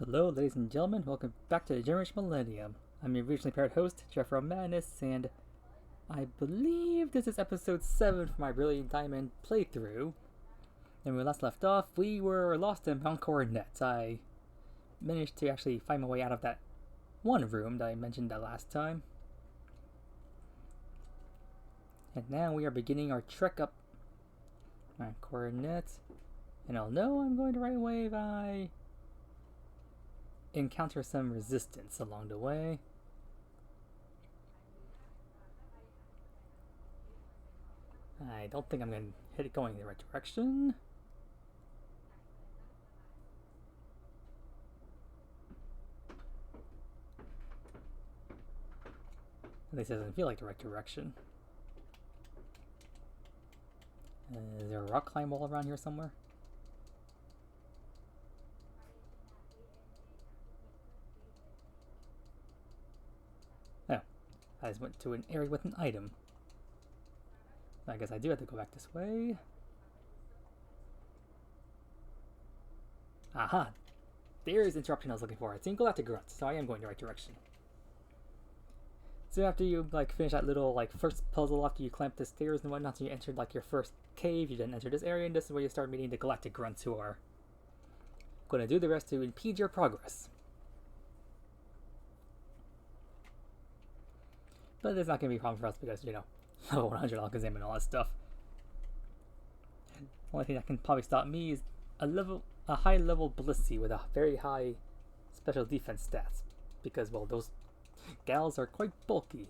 Hello, ladies and gentlemen. Welcome back to the Generation Millennium. I'm your originally paired host, Jeffro Madness, and I believe this is episode 7 for my Brilliant Diamond playthrough. And when we last left off, we were lost in Mount Coronet. I managed to actually find my way out of that one room that I mentioned that last time. And now we are beginning our trek up Mount Coronet. And I'll know I'm going the right way if I encounter some resistance along the way. I don't think I'm going to hit it going in the right direction. At least it doesn't feel like the right direction. Is there a rock climb wall around here somewhere? No. I just went to an area with an item. I guess I do have to go back this way. Aha! There's the interruption I was looking for. It's in Galactic Grunt, so I am going the right direction. So after you finish that little first puzzle, after you climb the stairs and whatnot, so you entered your first cave, you then enter this area, and this is where you start meeting the Galactic Grunts who are going to do the rest to impede your progress. But it's not going to be a problem for us because, level 100 Alakazam and all that stuff. The only thing that can probably stop me is a high level Blissey with a very high special defense stats. Because, well, those gals are quite bulky.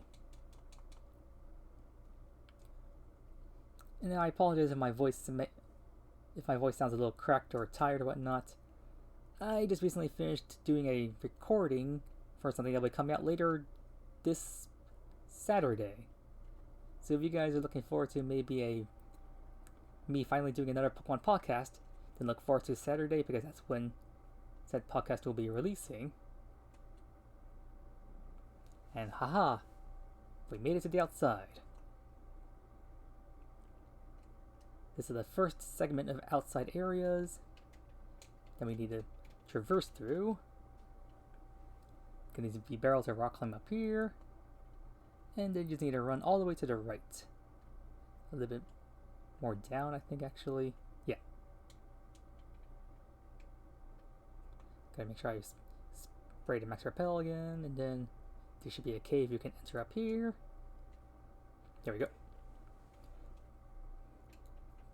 And I apologize if my voice sounds a little cracked or tired or whatnot. I just recently finished doing a recording for something that will be coming out later this Saturday. So if you guys are looking forward to maybe me finally doing another Pokemon podcast, then look forward to Saturday because that's when said podcast will be releasing. And haha, we made it to the outside. This is the first segment of outside areas that we need to traverse through. Gonna need to be barrels or rock climb up here. And then you just need to run all the way to the right. A little bit more down, I think, actually. Yeah. Gotta make sure I spray the max repel again, and then there should be a cave you can enter up here. There we go.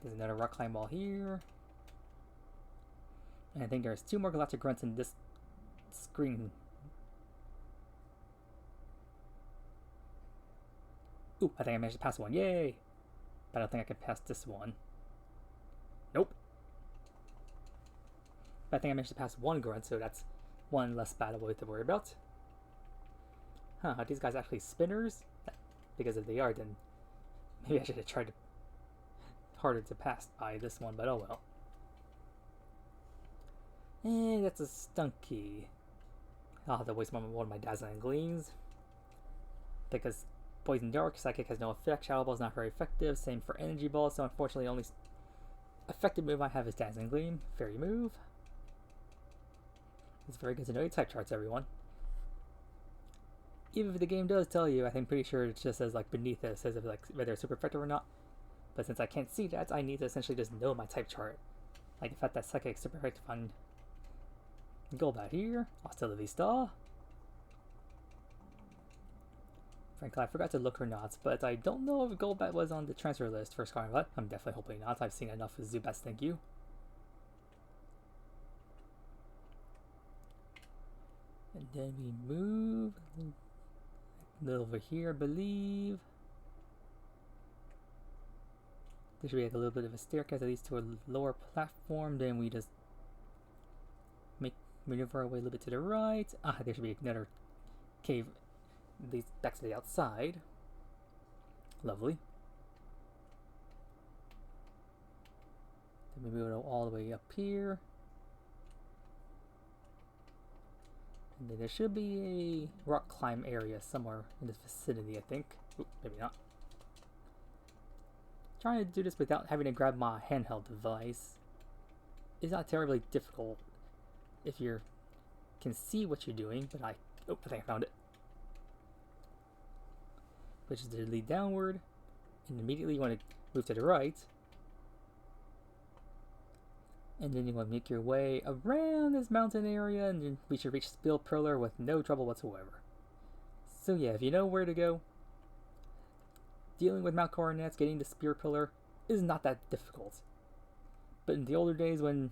There's another rock climb wall here. And I think there's 2 more Galactic Grunts in this screen. Ooh, I think I managed to pass one. Yay! But I don't think I can pass this one. Nope. But I think I managed to pass one grunt, so that's one less battle we have to worry about. Huh, are these guys actually spinners? Because if they are, then maybe I should have tried harder to pass by this one, but oh well. And that's a Stunky. I'll have to waste one of my Dazzling Gleams. Because Poison Dark, Psychic has no effect, Shadow Ball is not very effective, same for Energy Ball, so unfortunately the only effective move I have is Dazzling Gleam. Fairy move. It's very good to know your type charts, everyone. Even if the game does tell you, I think pretty sure it just says beneath it, says whether it's super effective or not. But since I can't see that, I need to essentially just know my type chart. Like in fact that Psychic is super effective on Golbat here. Hasta la vista. Frankly, I forgot to look or not, but I don't know if Golbat was on the transfer list for Scarlet. I'm definitely hoping not. I've seen enough of Zubats, thank you. And then we move a little over here, I believe. There should be a little bit of a staircase that leads to a lower platform. Then we just maneuver our way a little bit to the right. Ah, there should be another cave leads back to the outside. Lovely. Then we move it all the way up here. And then there should be a rock climb area somewhere in this vicinity, I think. Oop, maybe not. Trying to do this without having to grab my handheld device is not terribly difficult if you're can see what you're doing, but I think I found it. Which is to lead downward, and immediately you want to move to the right. And then you want to make your way around this mountain area, and then we should reach Spill Pillar with no trouble whatsoever. So yeah, if you know where to go, dealing with Mount Coronets, getting the Spear Pillar is not that difficult. But in the older days when,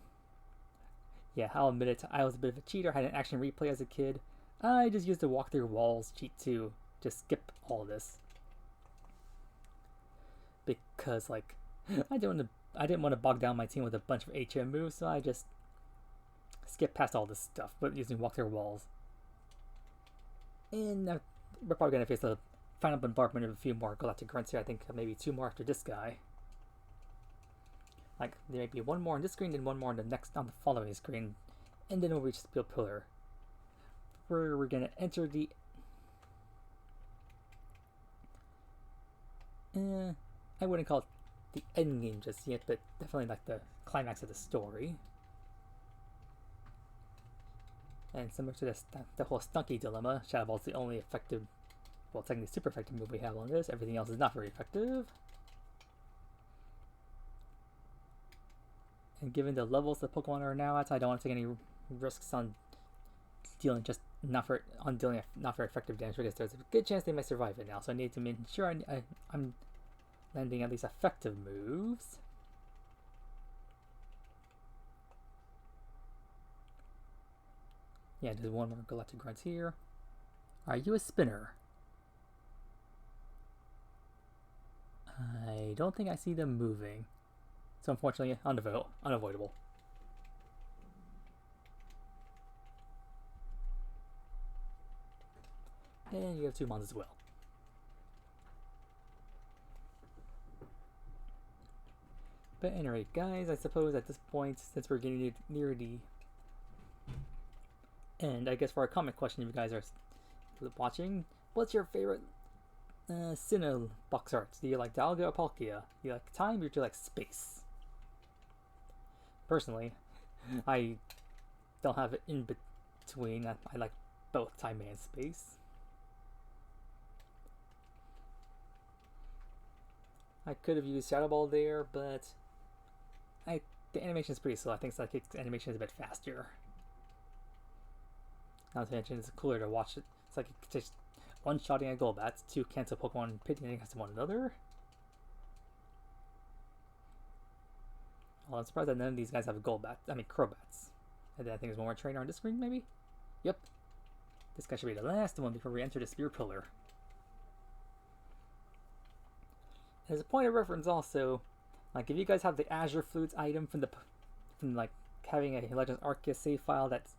yeah, I'll admit it, I was a bit of a cheater, had an action replay as a kid, I just used the walk through walls cheat to just skip all this. Because, like, I didn't want to bog down my team with a bunch of HM moves, so I just skipped past all this stuff, but using walk through walls. And we're probably going to face the final bombardment of a few more Galactic Grunts here. I think maybe 2 more after this guy. Like, there may be 1 more on this screen, then 1 more on the following screen, and then we'll reach Spill Pillar, where we're going to enter the... I wouldn't call it the end game just yet, but definitely like the climax of the story. And similar to the whole Stunky dilemma, Shadow Ball's the only effective, well, technically super effective move we have on this. Everything else is not very effective. And given the levels the Pokemon are now at, I don't want to take any risks on dealing not very effective damage, because there's a good chance they might survive it now. So I need to make sure I'm landing at least effective moves. Yeah, there's 1 more Galactic Grunt here. Are you a spinner? I don't think I see them moving. So unfortunately, unavoidable. And you have 2 mons as well. But anyway, guys, I suppose at this point, since we're getting near the end, I guess for a comment question, if you guys are watching, what's your favorite Sinnoh box arts? Do you like Dialga or Palkia? Do you like time or do you like space? Personally, I don't have it in between. I like both time and space. I could have used Shadow Ball there, but the animation is pretty slow. I think Psychic's animation is a bit faster. Not to mention, it's cooler to watch it. It's like it's just one-shotting a Golbat, 2 cancel Pokemon pitting against one another. Well, I'm surprised that none of these guys have Crobats. And then I think there's 1 more trainer on this screen, maybe? Yep. This guy should be the last one before we enter the Spear Pillar. As a point of reference also, like if you guys have the Azure Flutes item from like having a Legends Arceus save file that's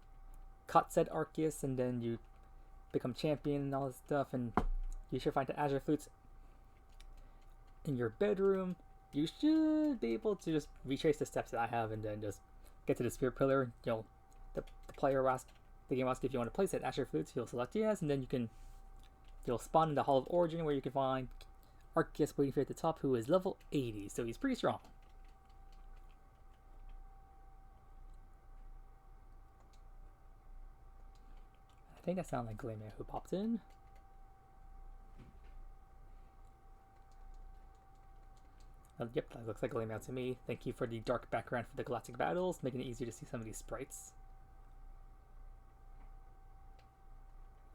caught said Arceus, and then you become champion and all this stuff, and you should find the Azure Flutes in your bedroom, you should be able to just retrace the steps that I have and then just get to the Spear Pillar. You know, the player will ask, the game will ask if you want to place it Azure Flutes, you'll select yes, and then you'll spawn in the Hall of Origin, where you can find Arceus waiting for you at the top, who is level 80, so he's pretty strong. I think that sounded like Glameow who popped in. Yep, that looks like Glameow to me. Thank you for the dark background for the Galactic battles, making it easier to see some of these sprites.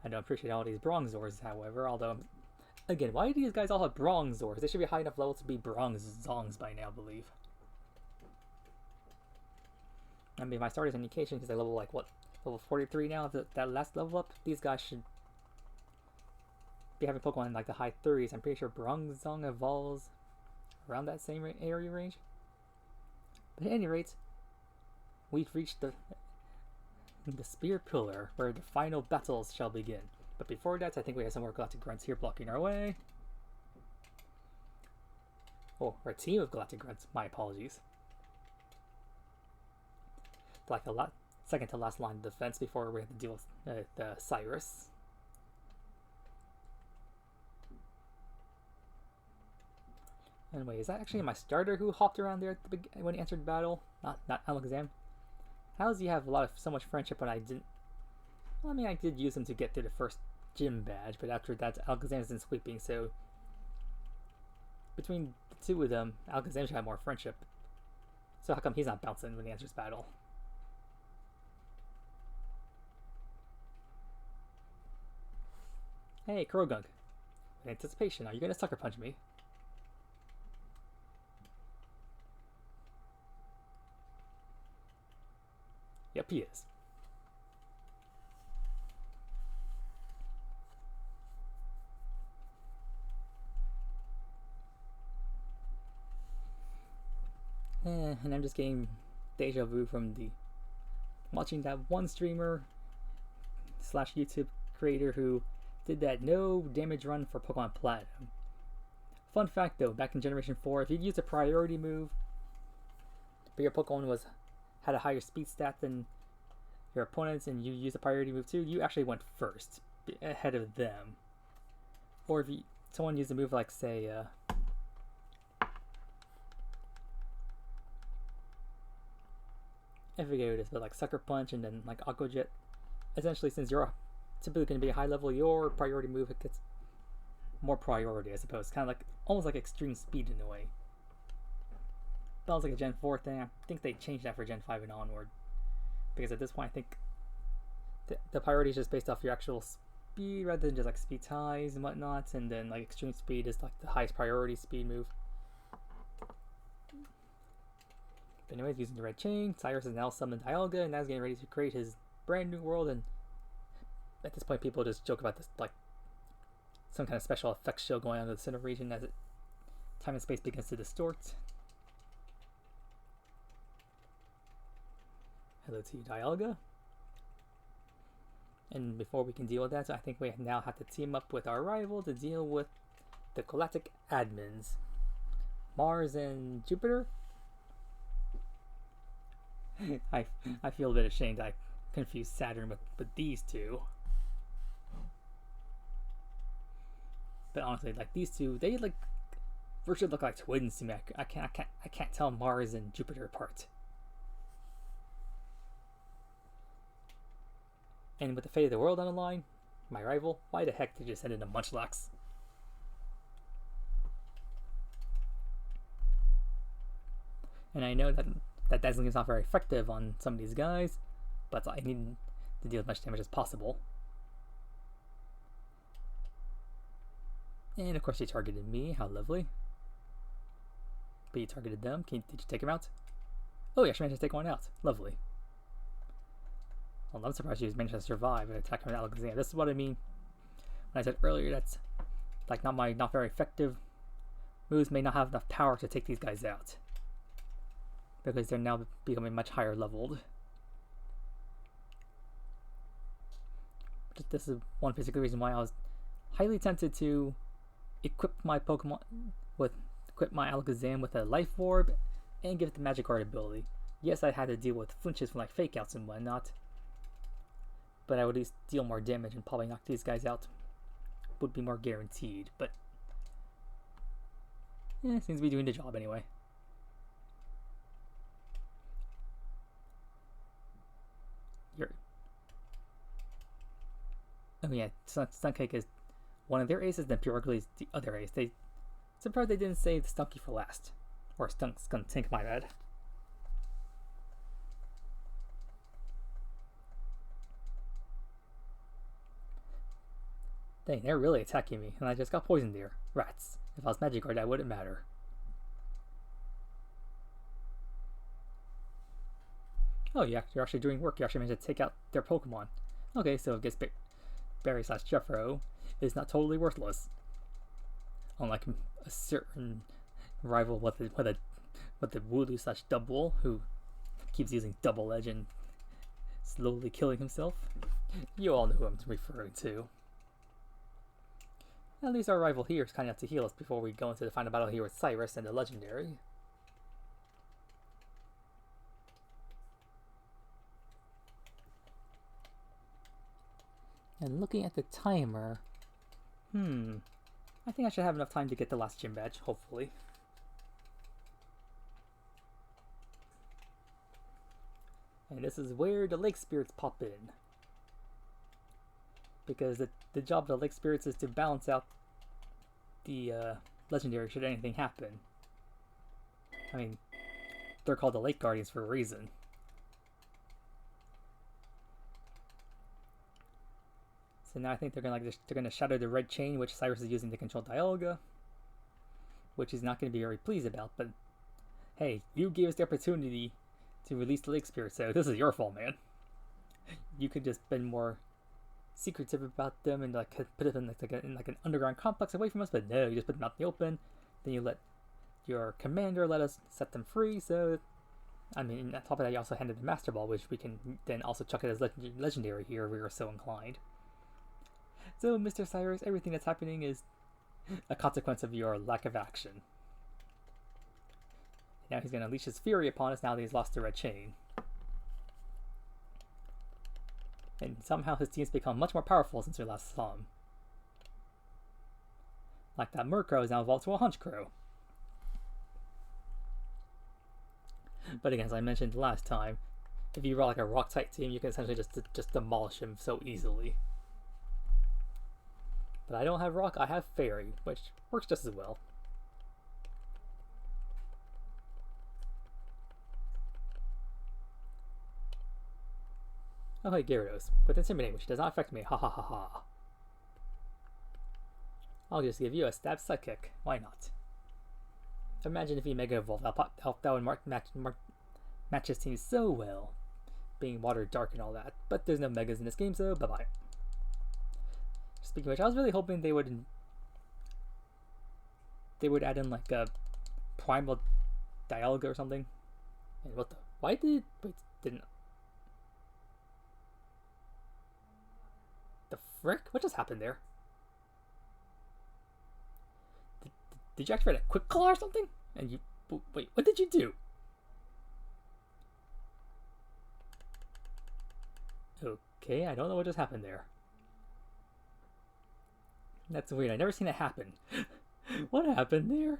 I don't appreciate all these Bronzors, however, although, again, why do these guys all have Bronzors? They should be high enough level to be Bronzongs by now, I believe. I mean, my starter's indication because they level, like, what, level 43 now? That last level up, these guys should be having Pokemon in, like, the high 30s. I'm pretty sure Bronzong evolves around that same area range. But at any rate, we've reached the Spear Pillar, where the final battles shall begin. But before that, I think we have some more Galactic Grunts here blocking our way. Oh, or a team of Galactic Grunts. My apologies. Like a second to last line of defense before we have to deal with the Cyrus. Anyway, is that actually my starter who hopped around there at when he entered battle? Not Alakazam. How does he have so much friendship when I didn't Well, I mean, I did use him to get through the first gym badge, but after that, Alakazam's in sweeping, so between the two of them, Alakazam should have more friendship. So how come he's not bouncing when he enters battle? Hey, Kurogunk. In anticipation, are you gonna sucker punch me? Yep, he is. And I'm just getting deja vu from the watching that one streamer slash YouTube creator who did that no damage run for Pokemon Platinum. Fun fact though, back in Generation 4, if you used a priority move, but your Pokemon had a higher speed stat than your opponents and you used a priority move too, you actually went first, ahead of them. Or if someone used a move like, say, I forget what it is, but like Sucker Punch and then like Aqua Jet, essentially since you're typically going to be a high level, your priority move gets more priority, I suppose. Kind of like, almost like extreme speed in a way. That was like a Gen 4 thing. I think they changed that for Gen 5 and onward. Because at this point, I think the priority is just based off your actual speed rather than just like speed ties and whatnot. And then like extreme speed is like the highest priority speed move. But anyways, using the red chain, Cyrus has now summoned Dialga and now he's getting ready to create his brand new world. And at this point, people just joke about this like some kind of special effects show going on in the center region as time and space begins to distort. Hello to you, Dialga. And before we can deal with that, I think we now have to team up with our rival to deal with the Galactic admins, Mars and Jupiter. I feel a bit ashamed I confused Saturn with these two. But honestly, like these two, they like virtually look like twins to me. I can't tell Mars and Jupiter apart. And with the fate of the world on the line, my rival, why the heck did you send in a Munchlax? And I know that Dazzling is not very effective on some of these guys, but I need to deal as much damage as possible. And of course, you targeted me. How lovely. But you targeted them. Did you take him out? Oh, you actually managed to take one out. Lovely. Well, I'm surprised you managed to survive and attack him with Alakazam. This is what I mean when I said earlier that's like not very effective moves may not have enough power to take these guys out because they're now becoming much higher leveled. This is one particular reason why I was highly tempted to equip my Alakazam with a Life Orb and give it the Magic Guard ability. Yes, I had to deal with flinches from like Fake Outs and whatnot, but I would at least deal more damage and probably knock these guys out. Would be more guaranteed, but seems to be doing the job anyway. Oh yeah, Stunkcake is one of their aces, then Purugly is the other ace. Surprised they didn't save the Stunky for last. Or Skunk, my bad. Dang, they're really attacking me, and I just got poisoned there. Rats. If I was Magic Guard, that wouldn't matter. Oh, yeah, you're actually doing work. You actually managed to take out their Pokemon. Okay, so I guess Barry slash Jeffro is not totally worthless. Unlike a certain rival with the Wooloo slash Double who keeps using Double Edge and slowly killing himself. You all know who I'm referring to. At least our rival here is kind enough to heal us before we go into the final battle here with Cyrus and the Legendary. And looking at the timer, I think I should have enough time to get the last gym badge, hopefully. And this is where the lake spirits pop in. because the job of the lake spirits is to balance out the legendary should anything happen. I mean, they're called the lake guardians for a reason. So now I think they're gonna shatter the red chain which Cyrus is using to control Dialga, which he's not gonna be very pleased about. But hey, you gave us the opportunity to release the lake spirit, so this is your fault, man. You could just been more secretive about them and like put it in like an underground complex away from us, but no, you just put them out in the open. Then you let your commander let us set them free. So, I mean, on top of that, you also handed the Master Ball, which we can then also chuck it as legendary here if we are so inclined. So, Mr. Cyrus, everything that's happening is a consequence of your lack of action. Now he's going to unleash his fury upon us now that he's lost the red chain. And somehow his team's become much more powerful since we last saw him. Like that Murkrow is now evolved to a Honchkrow. But again, as I mentioned last time, if you roll like a rock-type team, you can essentially just demolish him so easily. But I don't have rock, I have fairy, which works just as well. Oh hey, Gyarados, with Intimidate, which does not affect me, ha ha ha ha. I'll just give you a stab sidekick, why not? Imagine if he Mega Evolved, that would match his team so well, being water dark and all that. But there's no Megas in this game, so bye bye. Speaking of which, I was really hoping they would add in like a Primal Dialga or something. And what the? Why did didn't? The frick? What just happened there? Did you activate a Quick Claw or something? And you wait, what did you do? Okay, I don't know what just happened there. That's weird. I've never seen it happen. What happened there?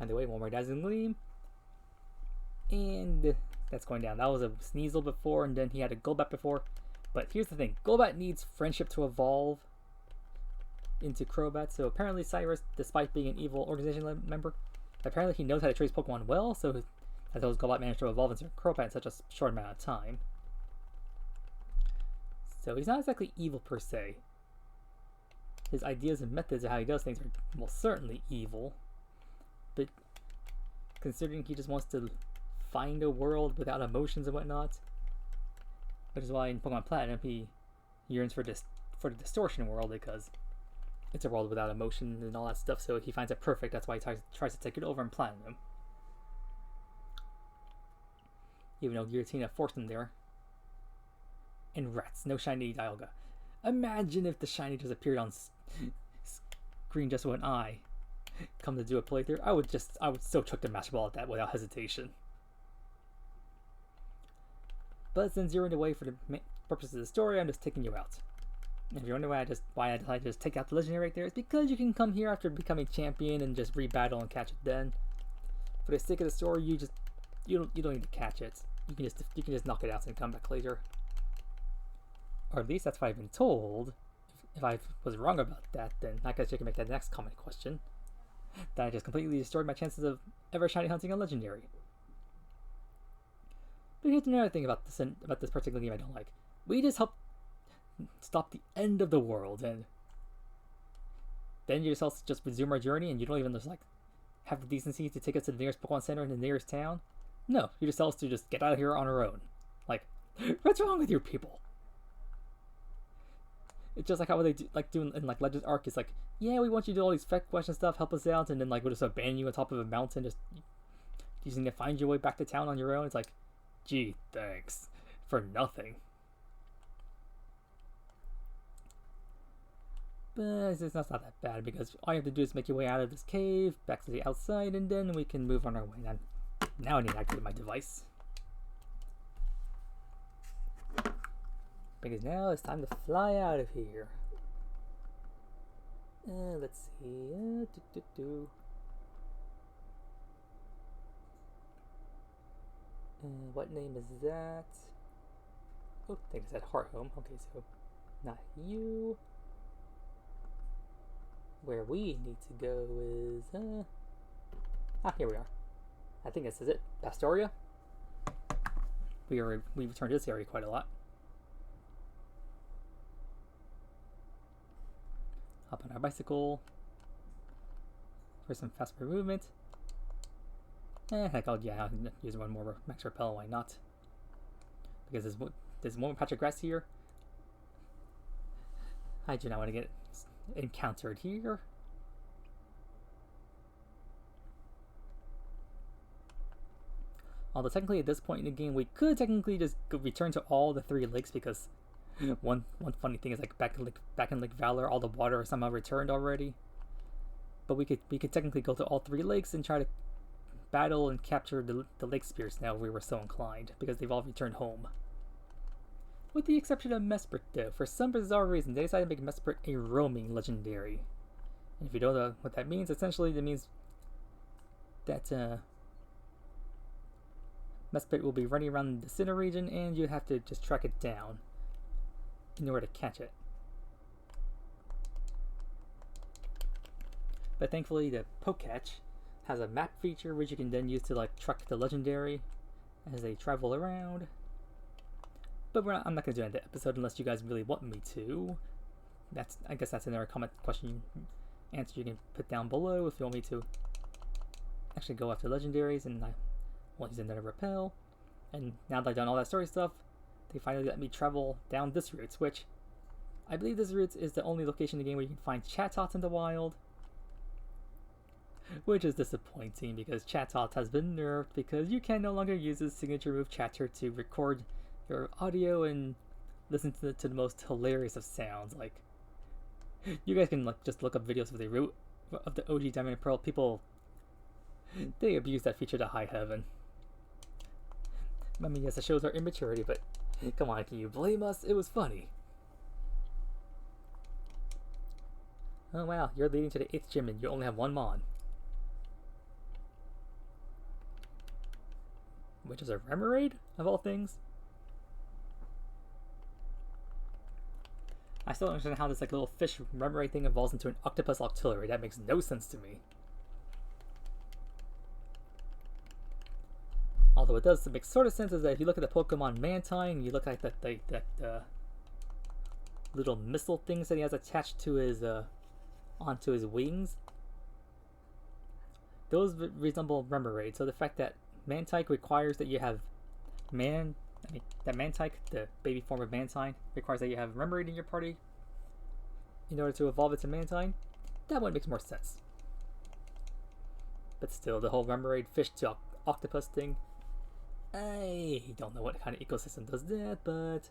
On the way, one more Dazzling Gleam. And that's going down. That was a Sneasel before, and then he had a Golbat before. But here's the thing. Golbat needs friendship to evolve into Crobat. So apparently Cyrus, despite being an evil organization member, apparently he knows how to trace Pokemon well, so as those Golbat managed to evolve into Crobat in such a short amount of time. So he's not exactly evil per se. His ideas and methods of how he does things are most certainly evil. But considering he just wants to find a world without emotions and whatnot, which is why in Pokemon Platinum he yearns for the distortion world, because it's a world without emotion and all that stuff, so he finds it perfect. That's why he tries to take it over in Platinum. Even though Giratina forced him there. And rats, no shiny Dialga. Imagine if the shiny just appeared on screen just when I come to do a playthrough. I would so chuck the Master Ball at that without hesitation. But since you're in the way for the purposes of the story, I'm just taking you out. And if you're wondering why I decided to just take out the legendary right there, it's because you can come here after becoming champion and just rebattle and catch it then. For the sake of the story, you don't need to catch it. You can just knock it out and come back later. Or at least that's what I've been told. If I was wrong about that, then I guess you can make that next comment question. That I just completely destroyed my chances of ever shiny hunting a legendary. But here's another thing about this particular game I don't like. We just helped stop the end of the world, and then you just resume our journey, and you don't even just like have the decency to take us to the nearest Pokemon Center in the nearest town. No, you just tell us to just get out of here on our own. Like, what's wrong with you people? It's just like how they do in like Legends Arc. It's like, yeah, we want you to do all these fetch quests and stuff, help us out, and then like we'll just abandon you on top of a mountain, just using to find your way back to town on your own. It's like, gee, thanks for nothing. But it's not that bad, because all you have to do is make your way out of this cave, back to the outside, and then we can move on our way. Now I need to activate my device. Because now it's time to fly out of here. Let's see. What name is that? Oh, I think it said Heart Home. Okay, so not you. Where we need to go is here we are. I think this is it. Pastoria. We returned to this area quite a lot. Hop on our bicycle for some faster movement. Heck, I'll use one more max repel. Why not? Because there's one patch of grass here. I do not want to get encountered here. Although technically at this point in the game, we could technically just return to all the 3 lakes because one funny thing is like back in Lake Valor, all the water is somehow returned already. But we could technically go to all 3 lakes and try to battle and capture the lake spirits now if we were so inclined, because they've all returned home. With the exception of Mesprit though, for some bizarre reason they decided to make Mesprit a roaming legendary. And if you don't know what that means, essentially that means that Mesprit will be running around the Sinnoh region and you have to just track it down in order to catch it. But thankfully the Pokecatch has a map feature which you can then use to like track the legendary as they travel around. But I'm not going to do that in the episode unless you guys really want me to. I guess that's another question answer you can put down below if you want me to actually go after legendaries, and I won't use another repel. And now that I've done all that story stuff, they finally let me travel down this route, which I believe this route is the only location in the game where you can find Chatot in the wild. Which is disappointing because Chatot has been nerfed because you can no longer use his signature move Chatter to record your audio and listen to the most hilarious of sounds. Like, you guys can like just look up videos of the OG Diamond and Pearl. People, they abuse that feature to high heaven. I mean, yes, it shows our immaturity, but come on, can you blame us? It was funny. Oh wow, you're leading to the 8th gym and you only have 1 Mon. Which is a Remoraid, of all things. I still don't understand how this like little fish Remoraid thing evolves into an octopus auxiliary. That makes no sense to me. Although it does make sort of sense is that if you look at the Pokemon Mantine, you look at the little missile things that he has attached to his onto his wings. Those resemble Remoraid. So the fact that Mantike requires that you have that Mantike, the baby form of Mantine, requires that you have Remoraid in your party in order to evolve it to Mantine. That one makes more sense. But still, the whole Remoraid fish to octopus thing, I don't know what kind of ecosystem does that, but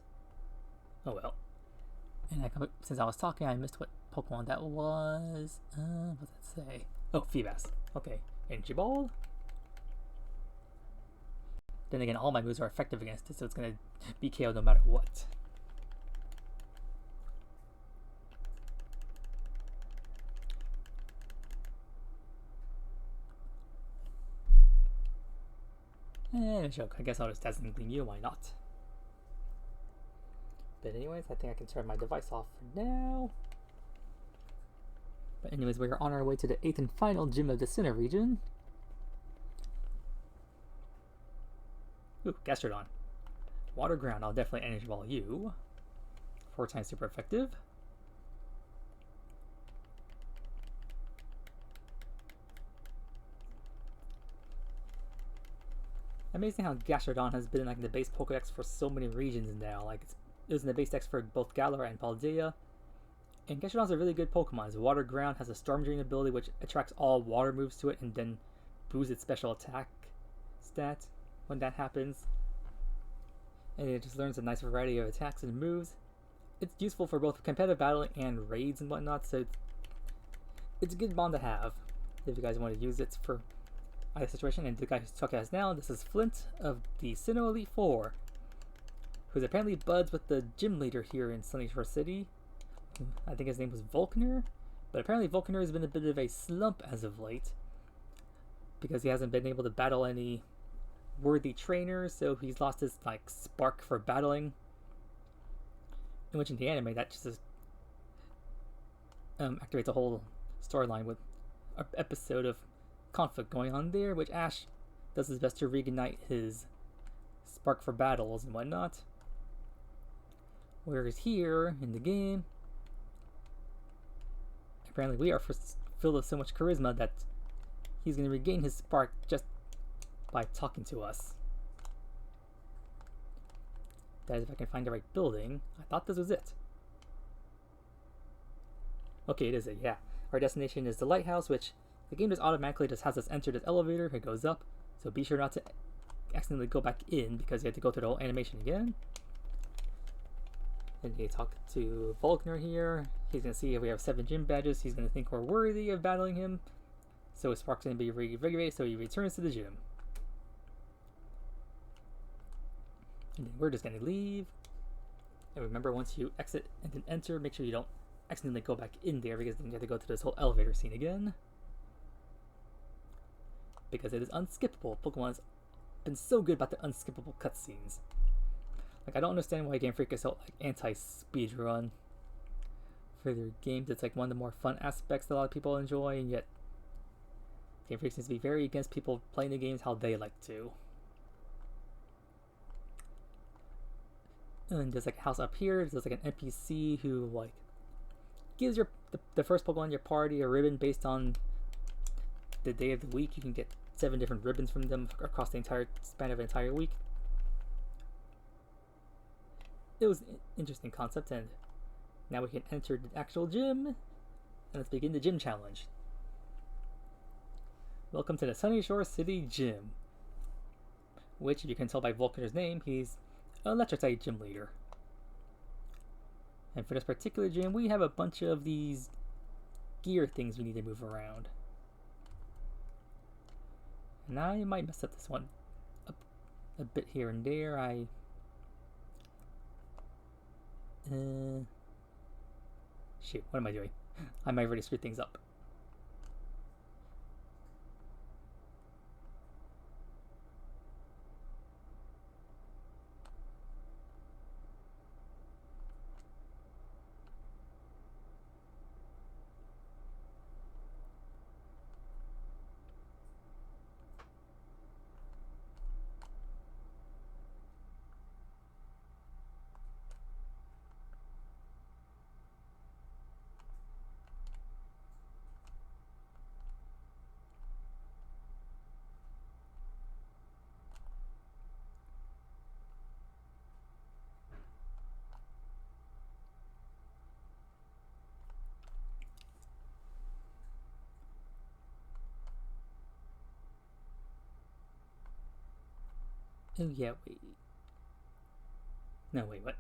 oh well. And since I was talking, I missed what Pokemon that was. What does that say? Oh, Feebas. Okay, Energy Ball. Then again, all my moves are effective against it, so it's gonna be KO no matter what. Joke. I guess I'll just designate you. Why not? But anyways, I think I can turn my device off for now. But anyways, we are on our way to the 8th and final gym of the Sinnoh region. Ooh, Gastrodon. Water Ground, I'll definitely Energy Ball you. 4 times super effective. Amazing how Gastrodon has been like in the base Pokedex for so many regions now. Like it was in the base dex for both Galar and Paldea. And Gastrodon's a really good Pokemon. His Water Ground has a Storm Drain ability which attracts all water moves to it and then boosts its special attack stat when that happens. And it just learns a nice variety of attacks and moves. It's useful for both competitive battling and raids and whatnot, so it's a good Mon to have if you guys want to use it for either situation. And the guy who's talking us now, this is Flint of the Sinnoh Elite Four, who's apparently buds with the gym leader here in Sunny Shore City. I think his name was Volkner, but apparently Volkner has been a bit of a slump as of late because he hasn't been able to battle any worthy trainer, so he's lost his like spark for battling. In which in the anime that just activates a whole storyline with an episode of conflict going on there, which Ash does his best to reignite his spark for battles and whatnot. Whereas here in the game, apparently we are filled with so much charisma that he's going to regain his spark just by talking to us. That is, if I can find the right building. I thought this was it. Okay, it is it, yeah. Our destination is the lighthouse, which the game just automatically just has us enter this elevator. It goes up, so be sure not to accidentally go back in because you have to go through the whole animation again. And you talk to Volkner here. He's going to see if we have 7 gym badges. He's going to think we're worthy of battling him. So his spark's going to be reinvigorated, so he returns to the gym. And then we're just going to leave. And remember, once you exit and then enter, make sure you don't accidentally go back in there because then you have to go through this whole elevator scene again. Because it is unskippable. Pokemon has been so good about the unskippable cutscenes. Like, I don't understand why Game Freak is so like anti-speedrun for their games. It's like one of the more fun aspects that a lot of people enjoy, and yet Game Freak seems to be very against people playing the games how they like to. And there's like a house up here. There's like an NPC who like gives the first Pokemon in your party a ribbon based on the day of the week. You can get 7 different ribbons from them across the entire span of an entire week. It was an interesting concept, and now we can enter the actual gym, and let's begin the gym challenge. Welcome to the Sunny Shore City Gym, which, if you can tell by Volkner's name, he's an electric gym leader. And for this particular gym, we have a bunch of these gear things we need to move around. And I might mess up this one a bit here and there. Shoot, what am I doing? I might already screwed things up. Oh yeah, wait. No, wait, what?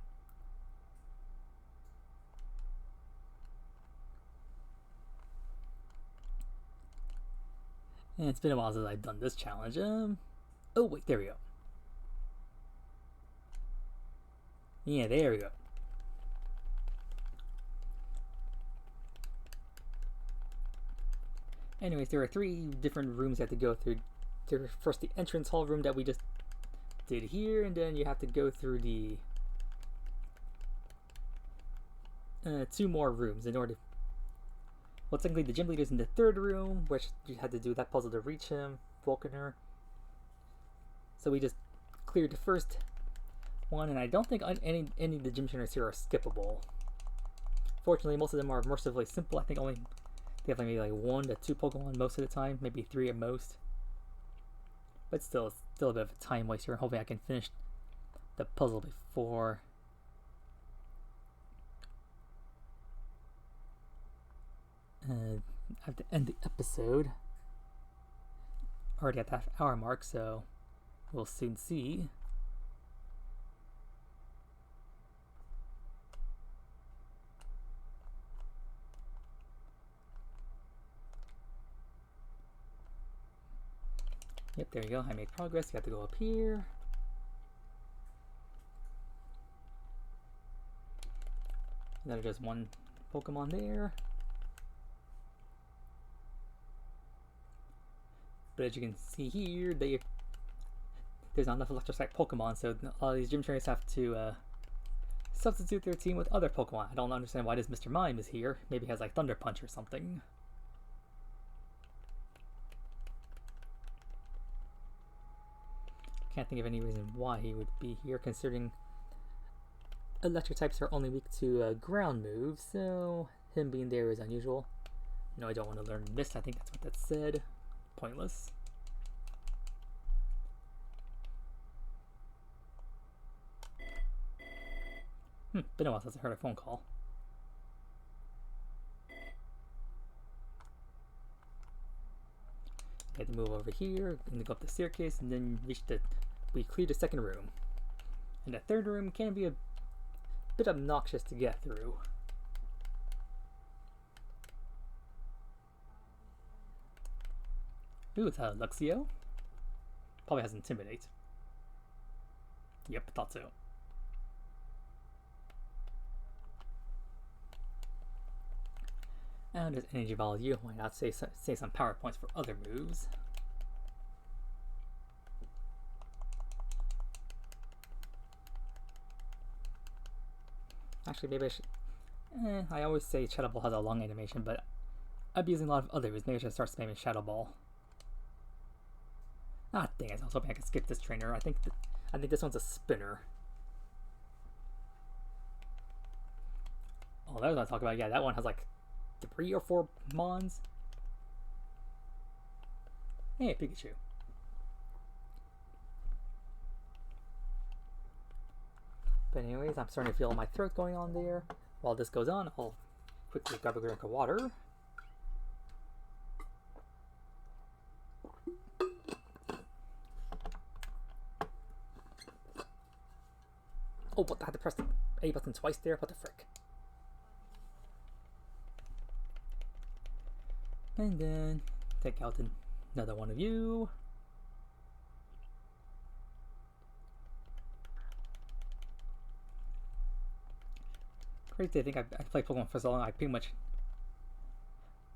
And it's been a while since I've done this challenge. Oh wait, there we go. Yeah, there we go. Anyways, there are 3 different rooms you have to go through. There's first the entrance hall room that we just did here, and then you have to go through the 2 more rooms in order to... Well, technically the gym leader's in the 3rd room, which you had to do that puzzle to reach him, Volkner. So we just cleared the first one, and I don't think any of the gym trainers here are skippable. Fortunately, most of them are mercifully simple. I think only they have maybe like 1 to 2 Pokemon most of the time, maybe 3 at most. But still, it's still a bit of a time waster. Hopefully I can finish the puzzle before I have to end the episode. Already at the half-hour mark, so we'll soon see. Yep, there you go. I made progress. You have to go up here. And then there's 1 Pokemon there. But as you can see here, there's not enough electric Pokemon, so a lot of these gym trainers have to substitute their team with other Pokemon. I don't understand why this Mr. Mime is here. Maybe he has like Thunder Punch or something. Can't think of any reason why he would be here, considering electric types are only weak to ground moves, so him being there is unusual. No, I don't want to learn Mist. I think that's what that said. Pointless. Been a while since I heard a phone call. I had to move over here and go up the staircase and then we cleared the second room. And the third room can be a bit obnoxious to get through. Ooh, it's Luxio. Probably has Intimidate. Yep, thought so. And there's Energy Value. Why not say some power points for other moves? Actually, maybe I should. I always say Shadow Ball has a long animation, but I'd be using a lot of other moves. Maybe I should start spamming Shadow Ball. Ah, dang it! I was hoping I could skip this trainer. I think this one's a spinner. Oh, that was what I talk about. Yeah, that one has like 3 or 4 Mons. Hey, Pikachu. But anyways, I'm starting to feel my throat going on there. While this goes on, I'll quickly grab a drink of water. Oh, what? I had to press the A button twice there? What the frick? And then take out another one of you. Crazy to think I've played Pokemon for so long, I pretty much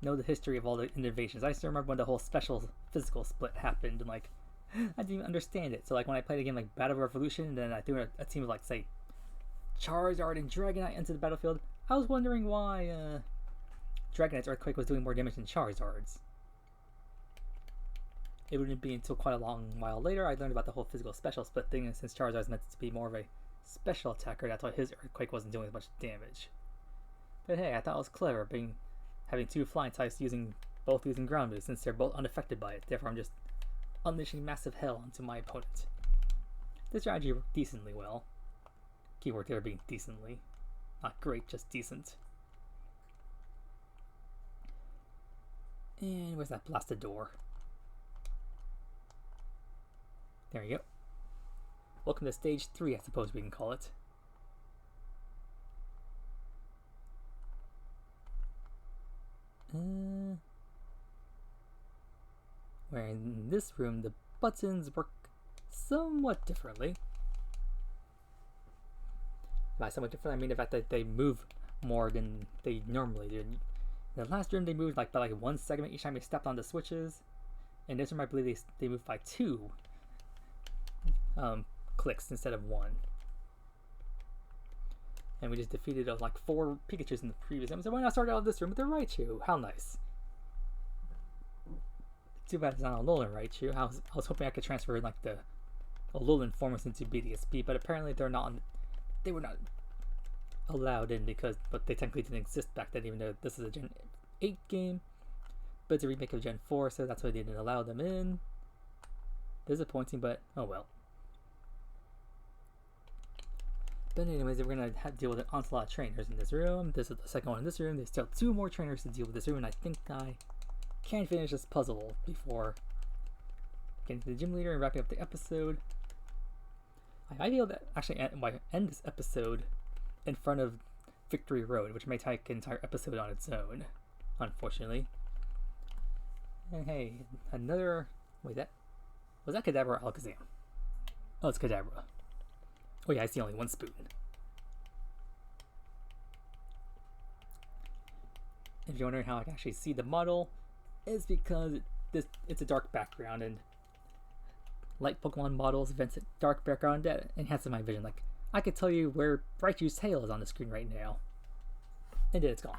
know the history of all the innovations. I still remember when the whole special physical split happened, and like, I didn't even understand it. So like when I played a game like Battle Revolution, and then I threw a team of like, say, Charizard and Dragonite into the battlefield, I was wondering why Dragonite's Earthquake was doing more damage than Charizard's. It wouldn't be until quite a long while later I learned about the whole physical special split thing, and since Charizard's meant to be more of a special attacker, that's why his Earthquake wasn't doing as much damage. But hey, I thought it was clever having 2 flying types both using ground moves, since they're both unaffected by it. Therefore I'm just unleashing massive hell onto my opponent. This strategy worked decently well. Keyword there being decently. Not great, just decent. And where's that blasted door? There you go. Welcome to stage 3, I suppose we can call it. Where in this room the buttons work somewhat differently. By somewhat different, I mean the fact that they move more than they normally do. In the last room they moved by like 1 segment each time they stepped on the switches. In this room I believe they moved by 2 clicks instead of 1. And we just defeated like 4 Pikachus in the previous episode. So why not start out of this room with the Raichu? How nice. Too bad it's not a Alolan Raichu. I was hoping I could transfer like the Alolan formers into BDSP, but apparently they were not allowed in but they technically didn't exist back then, even though this is a Gen 8 game. But it's a remake of Gen 4, so that's why they didn't allow them in. Disappointing, but oh well. But anyways, we're going to deal with an onslaught of trainers in this room. This is the second one in this room. There's still 2 more trainers to deal with this room, and I think I can finish this puzzle before getting to the gym leader and wrapping up the episode. I feel that actually end this episode in front of Victory Road, which may take an entire episode on its own, unfortunately. And hey, another... Wait, was that Kadabra or Alakazam? Oh, it's Kadabra. Oh yeah, I see only 1 spoon. If you're wondering how I can actually see the model, it's because it's a dark background, and light Pokemon models against a dark background that enhances my vision. Like, I could tell you where Raichu's tail is on the screen right now. And then it's gone.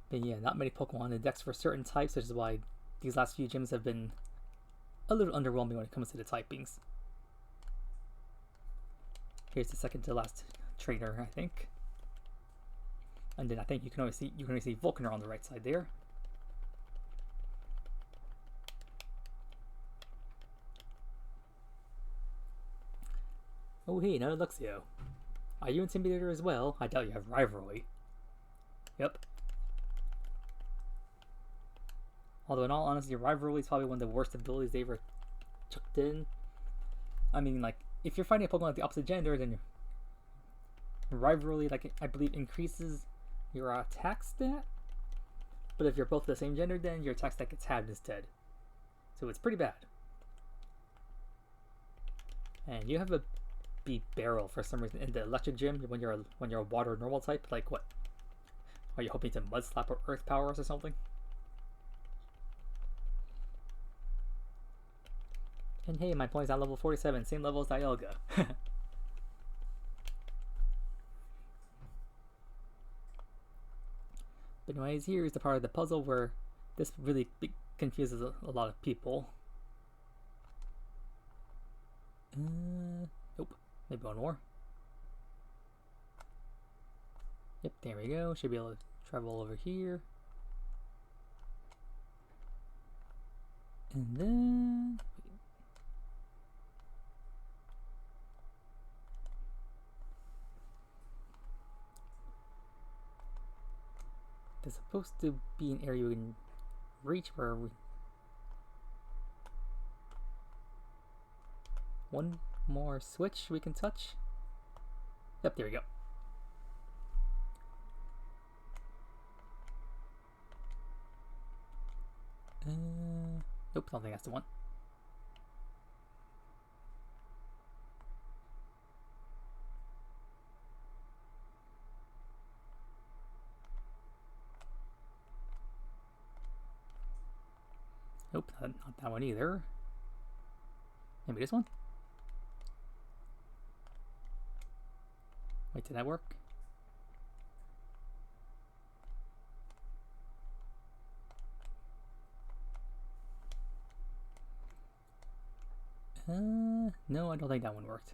But yeah, not many Pokemon index for certain types, which is why these last few gyms have been a little underwhelming when it comes to the typings. Here's the second to last trainer, I think. And then I think you can only see Volcaner on the right side there. Oh hey, another Luxio. Are you Intimidator as well? I doubt you have Rivalry. Yep. Although in all honesty, Rivalry is probably one of the worst abilities they ever chucked in. I mean, like, if you're fighting a Pokemon of the opposite gender, then Rivalry, like, I believe increases your attack stat. But if you're both the same gender, then your attack stat gets halved instead. So it's pretty bad. And you have a B barrel for some reason in the electric gym when you're a water normal type. Like what? Are you hoping to mud slap or earth powers or something? And hey, my point's at level 47, same level as Dialga. But anyways, here's the part of the puzzle where this really confuses a lot of people. Nope. Maybe one more. Yep, there we go. Should be able to travel over here. And then... there's supposed to be an area we can reach where we... one more switch we can touch. Yep, there we go. Nope, I don't think that's the one. Nope, not that one either. Maybe this one? Wait, did that work? No, I don't think that one worked.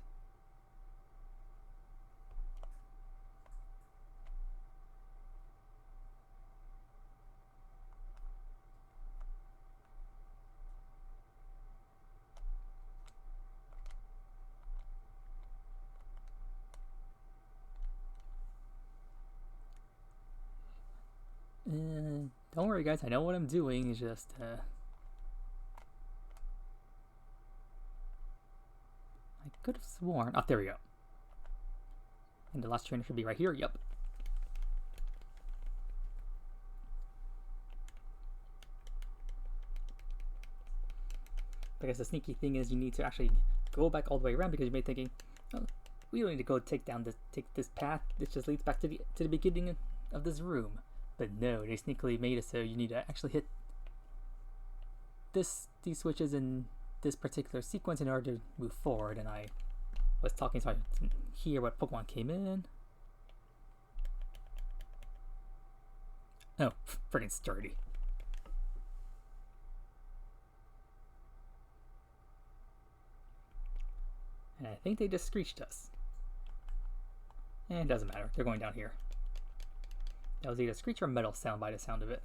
Don't worry guys, I know what I'm doing, it's just I could have sworn. Oh, there we go. And the last trainer should be right here, yep. I guess the sneaky thing is you need to actually go back all the way around because you may be thinking, oh, we don't need to go take this path. This just leads back to the beginning of this room. But no, they sneakily made it so you need to actually hit these switches in this particular sequence in order to move forward. And I was talking so I didn't hear what Pokemon came in. Oh, friggin' sturdy. And I think they just screeched us. And it doesn't matter, they're going down here. That was either screech or metal sound by the sound of it.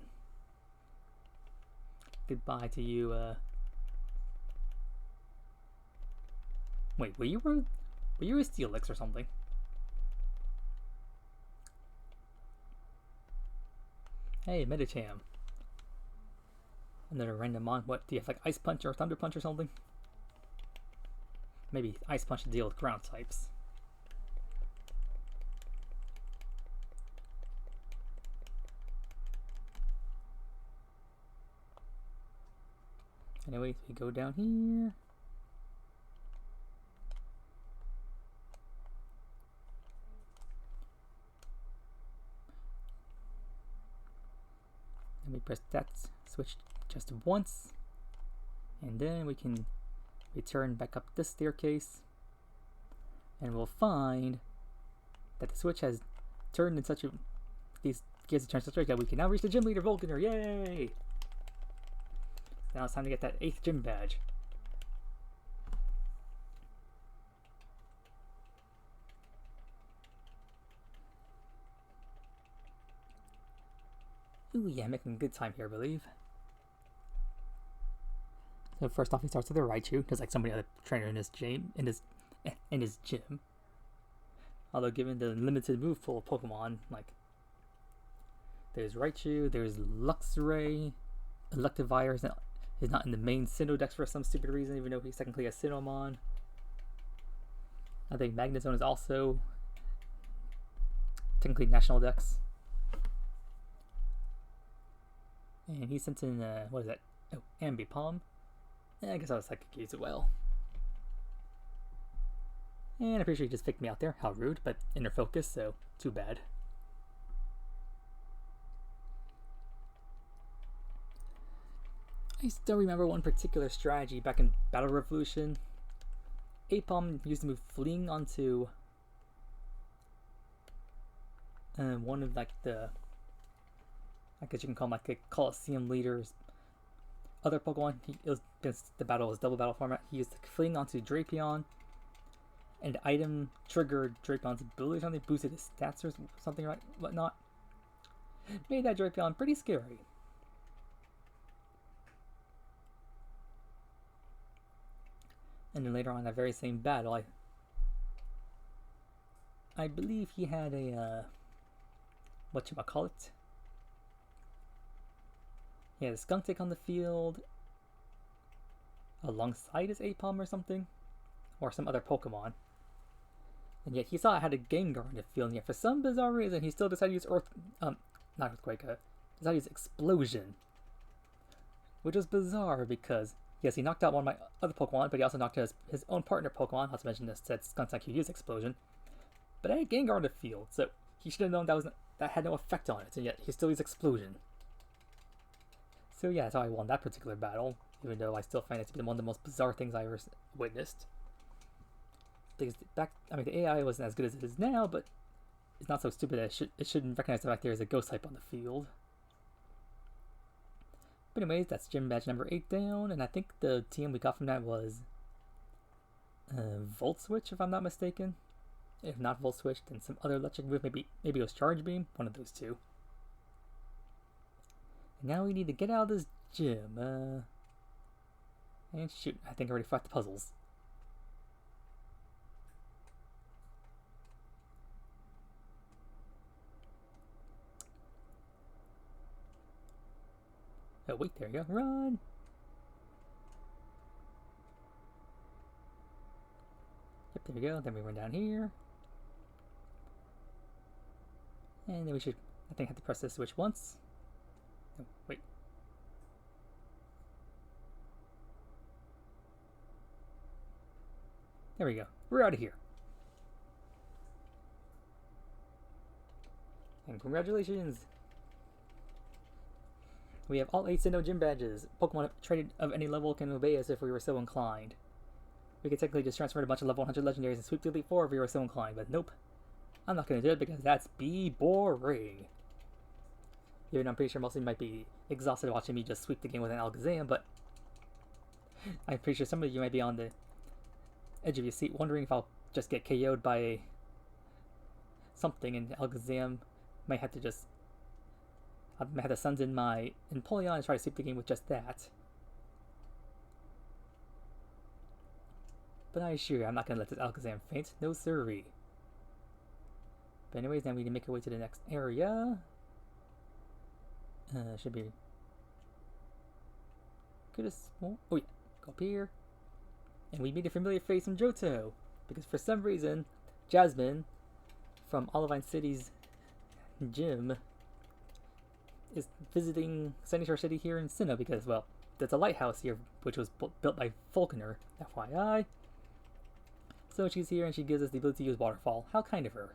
Goodbye to you, wait, were you a Steelix or something? Hey, Medicham. Another random mon. What, do you have like Ice Punch or Thunder Punch or something? Maybe Ice Punch to deal with ground types. Anyways, we go down here. press that switch just once, and then we can return back up this staircase, and we'll find that the switch has turned in such a these gears have turned such a way that we can now reach the gym leader Vulcaner. Yay! Now it's time to get that 8th gym badge. Ooh yeah, making good time here, I believe. So first off, he starts with a Raichu, just like somebody other trainer in his gym. Although given the limited move pool of Pokemon, like there's Raichu, there's Luxray, Electivire is not in the main Sinnoh Dex for some stupid reason, even though he's technically a Sinnomon. I think Magnezone is also technically National Dex. And he sent in, what is that? Oh, Ambipom. Yeah, I guess I was Psychic Use as well. And I'm pretty sure he just picked me out there. How rude, but inner focus, so too bad. I still remember one particular strategy back in Battle Revolution. Apom used to move fleeing onto one of like the, I guess you can call them like a Coliseum leaders. Other Pokemon, the battle was double battle format. He used fleeing onto Drapion, and the item triggered Drapion's ability or something, boosted his stats or something, right? Whatnot. Made that Drapion pretty scary. And then later on, that very same battle, I believe he had a whatchamacallit. He had a Skuntic on the field alongside his Apom or something, or some other Pokemon. And yet he saw I had a Gengar on the field, and yet for some bizarre reason he still decided to use not Earthquake, decided to use Explosion. Which was bizarre because, yes, he knocked out one of my other Pokemon, but he also knocked out his own partner Pokemon, not to mention this said Skuntic could use Explosion. But I had Gengar on the field, so he should have known that had no effect on it, and yet he still used Explosion. So yeah, that's how I won that particular battle, even though I still find it to be one of the most bizarre things I ever witnessed. Because the AI wasn't as good as it is now, but it's not so stupid that it shouldn't recognize the fact there is a ghost type on the field. But anyways, that's gym badge number 8 down, and I think the TM we got from that was Volt Switch, if I'm not mistaken. If not Volt Switch, then some other electric move, maybe it was Charge Beam, one of those two. And now we need to get out of this gym, and shoot, I think I already fought the puzzles. Oh wait, there you go, run! Yep, there we go, then we run down here. And then we should, I think, have to press this switch once. Oh, wait. There we go. We're out of here. And congratulations! We have all 8 Sinnoh gym badges. Pokemon traded of any level can obey us if we were so inclined. We could technically just transfer a bunch of level 100 legendaries and sweep to Elite 4 if we were so inclined, but nope. I'm not going to do it because that's boring. Even though I'm pretty sure most of you might be exhausted watching me just sweep the game with an Alakazam, but I'm pretty sure some of you might be on the edge of your seat wondering if I'll just get KO'd by something, and Alakazam might have to just... I might have to send in my Empoleon and try to sweep the game with just that. But I assure you, I'm not going to let this Alakazam faint. No siree. But anyways, now we need to make our way to the next area. Should be... Could have sworn... Oh yeah, go up here. And we meet a familiar face in Johto. Because for some reason, Jasmine from Olivine City's gym is visiting Sunny Shore City here in Sinnoh because, well, there's a lighthouse here which was built by Vulcaner, FYI. So she's here and she gives us the ability to use Waterfall. How kind of her.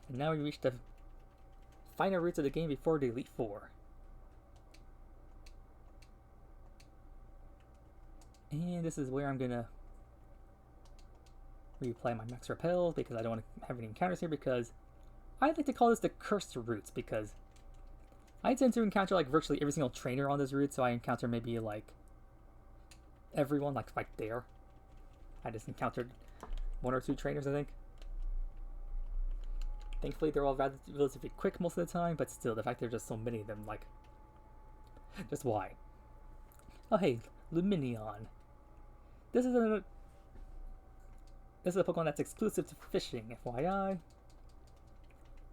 And now we reach the final routes of the game before the Elite Four. And this is where I'm gonna replay my max repel because I don't want to have any encounters here, because I like to call this the cursed routes, because I tend to encounter like virtually every single trainer on this route, so I encounter maybe like everyone like right there. I just encountered 1 or 2 trainers, I think. Thankfully they're all relatively quick most of the time, but still, the fact there's just so many of them, like, just why? Oh hey, Luminion. This is a Pokemon that's exclusive to fishing, FYI.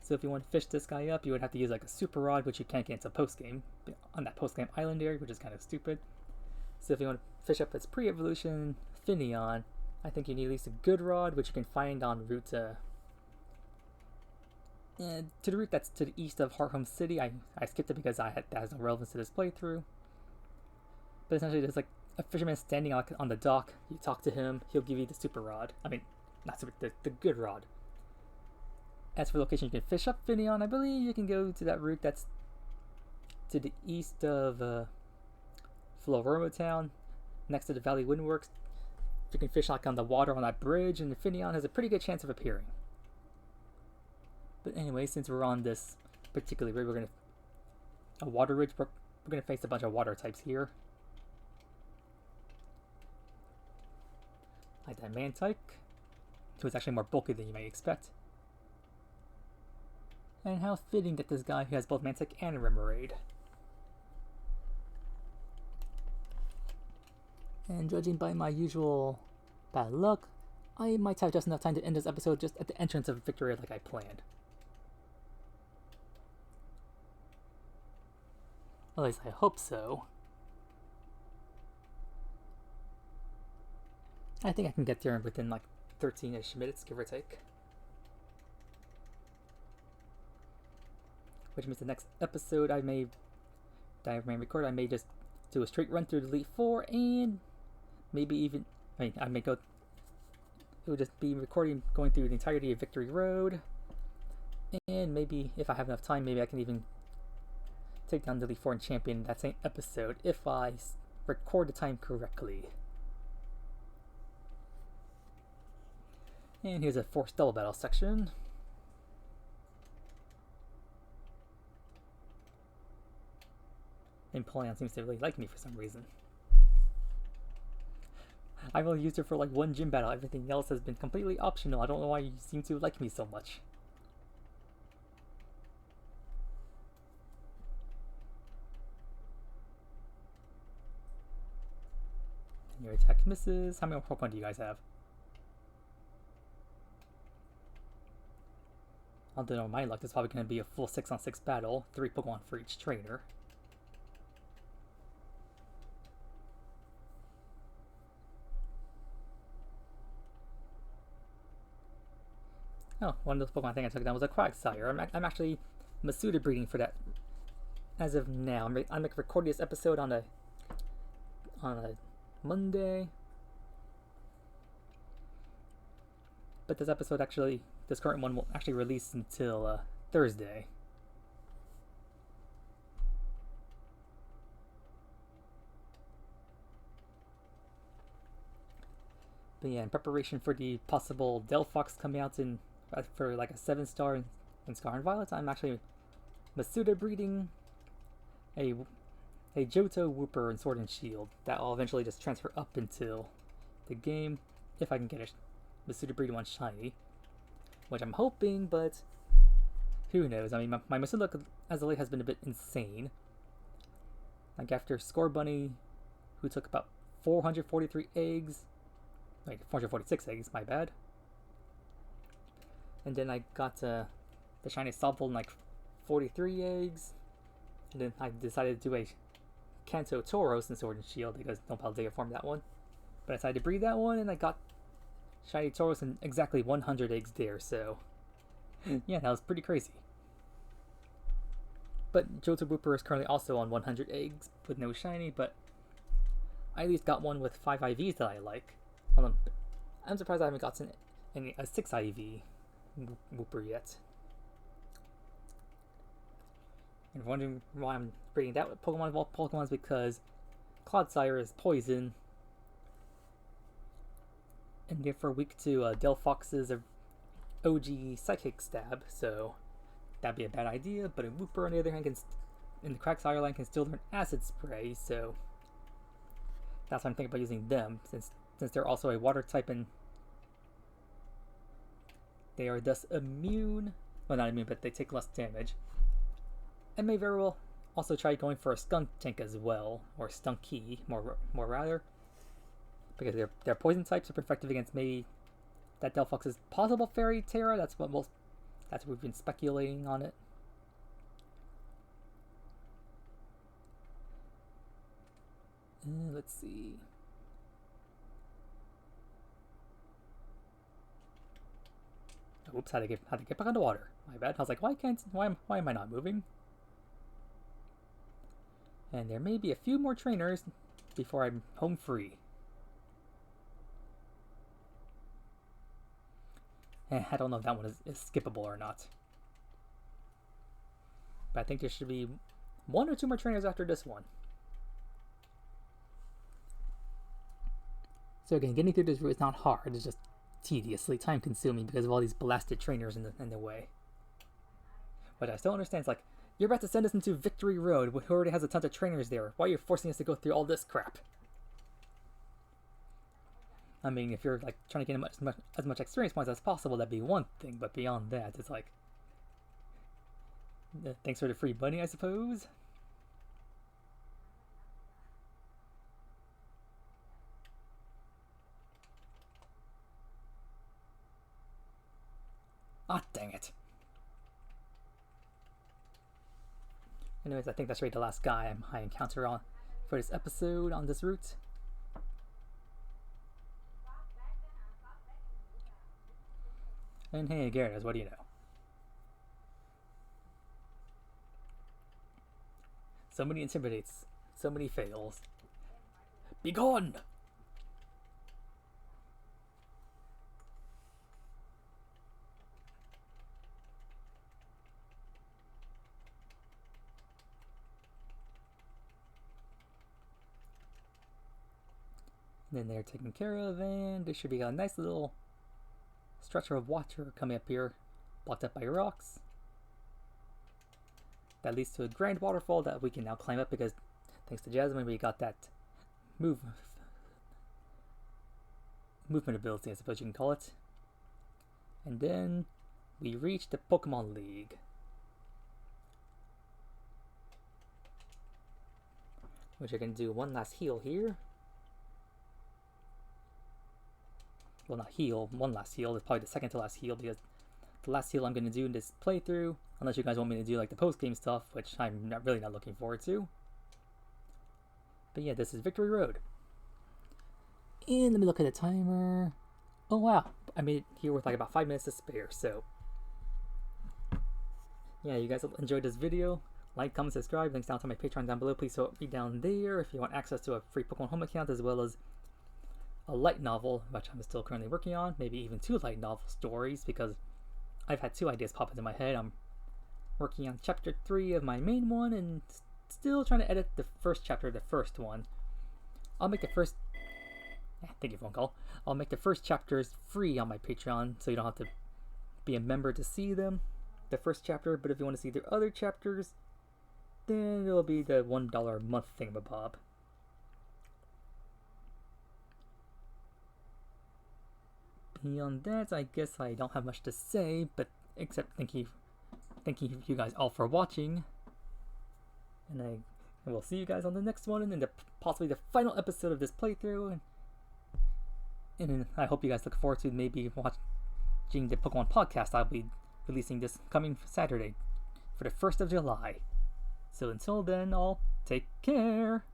So if you want to fish this guy up, you would have to use like a Super Rod, which you can't get into post-game, on that post-game island area, which is kind of stupid. So if you want to fish up its pre-evolution Finneon, I think you need at least a good rod, which you can find on route to the route that's to the east of Hearthome City. I skipped it because that has no relevance to this playthrough. But essentially, there's like a fisherman standing on the dock. You talk to him, he'll give you the super rod. I mean, not super, the good rod. As for location, you can fish up Finneon. I believe you can go to that route that's to the east of Floroma Town, next to the Valley Windworks. You can fish like on the water on that bridge, and Finneon has a pretty good chance of appearing. But anyway, since we're on this particular ridge, a water ridge, we're gonna face a bunch of water types here. Like that Mantike, who is actually more bulky than you may expect. And how fitting that this guy who has both Mantike and Remoraid. And judging by my usual bad luck, I might have just enough time to end this episode just at the entrance of Victoria like I planned. At least I hope so. I think I can get there within like 13-ish minutes, give or take. Which means the next episode I may record, I may just do a straight run through the Elite Four, and maybe even, I may go, it would just be recording going through the entirety of Victory Road, and maybe if I have enough time, maybe I can even take down the Elite Four and champion in that same episode if I record the time correctly. And here's a forced double battle section. Empoleon seems to really like me for some reason. I've only used her for like 1 gym battle. Everything else has been completely optional. I don't know why you seem to like me so much. And your attack misses. How many more Pokemon do you guys have? I don't know, my luck, this is probably going to be a full 6-on-6 battle. 3 Pokemon for each trainer. Oh, one of those Pokemon I think I took down was a Quagsire. I'm actually Masuda breeding for that as of now. I'm recording this episode on a Monday. But this current one won't actually release until Thursday. But yeah, in preparation for the possible Delphox coming out for like a 7-star in Scar and Violet, I'm actually Masuda breeding a Johto, Wooper, and Sword and Shield. That will eventually just transfer up until the game, if I can get a Masuda breed one shiny. Which I'm hoping, but who knows? I mean, my Masuda luck as of late has been a bit insane. Like after Scorbunny, who took about 443 eggs, like 446 eggs, my bad. And then I got the shiny Sobble in like 43 eggs. And then I decided to do a Kanto Tauros in Sword and Shield because no Paldea formed that one. But I decided to breed that one, and I got shiny Tauros in exactly 100 eggs there, so yeah, that was pretty crazy. But Johto Wooper is currently also on 100 eggs with no shiny, but I at least got one with 5 IVs that I like. I'm surprised I haven't gotten a 6 IV Wooper yet. And wondering why I'm breeding that with Pokemon of all Pokemons, because Clodsire is poison, and therefore weak to Delphox's OG Psychic Stab, so that'd be a bad idea. But a Wooper, on the other hand, in the Quagsire line, can still learn Acid Spray, so that's why I'm thinking about using them, since they're also a water type and they are thus immune. Well, not immune, but they take less damage. And may very well also try going for a Skunk Tank as well, or Stunky, more rather, because their poison types are effective against maybe that Delphox's possible Fairy Terra. That's what we've been speculating on it. Let's see. Oops, had to get back on the water. My bad. I was like, why am I not moving? And there may be a few more trainers before I'm home free. I don't know if that one is skippable or not. But I think there should be 1 or 2 more trainers after this one. So again, getting through this route is not hard, it's just tediously time consuming because of all these blasted trainers in the way. What I still understand is like, you're about to send us into Victory Road, who already has a ton of trainers there. Why are you forcing us to go through all this crap? I mean, if you're like trying to get as much experience points as possible, that'd be one thing, but beyond that, it's like, thanks for the free money, I suppose. Ah, dang it. Anyways, I think that's really the last guy I encounter for this episode on this route. And hey, Gyarados, what do you know? So many intimidates, so many fails. Be gone! Then they're taken care of, and there should be a nice little structure of water coming up here, blocked up by rocks. That leads to a grand waterfall that we can now climb up because, thanks to Jasmine, we got that movement ability, I suppose you can call it. And then we reach the Pokemon League. Which I can do one last heal here. Well, not heal, one last heal. It's probably the second to last heal because the last heal I'm going to do in this playthrough, unless you guys want me to do like the post-game stuff, which I'm really not looking forward to. But yeah, this is Victory Road. And let me look at the timer. Oh wow, I made it here with like about 5 minutes to spare, so yeah, you guys enjoyed this video. Like, comment, subscribe, links down to my Patreon down below. Please support me down there if you want access to a free Pokemon Home account, as well as a light novel, which I'm still currently working on, maybe even 2 light novel stories, because I've had 2 ideas pop into my head. I'm working on chapter 3 of my main one, and still trying to edit the first chapter of the first one. I'll make the first... thank you for phone call. I'll make the first chapters free on my Patreon, so you don't have to be a member to see them, the first chapter, but if you want to see the other chapters, then it'll be the $1 a month thingamabob. Beyond that, I guess I don't have much to say, but except thank you you guys all for watching, and I will see you guys on the next one, and then possibly the final episode of this playthrough, and I hope you guys look forward to maybe watching the Pokemon podcast I'll be releasing this coming Saturday for the 1st of July. So until then, all take care!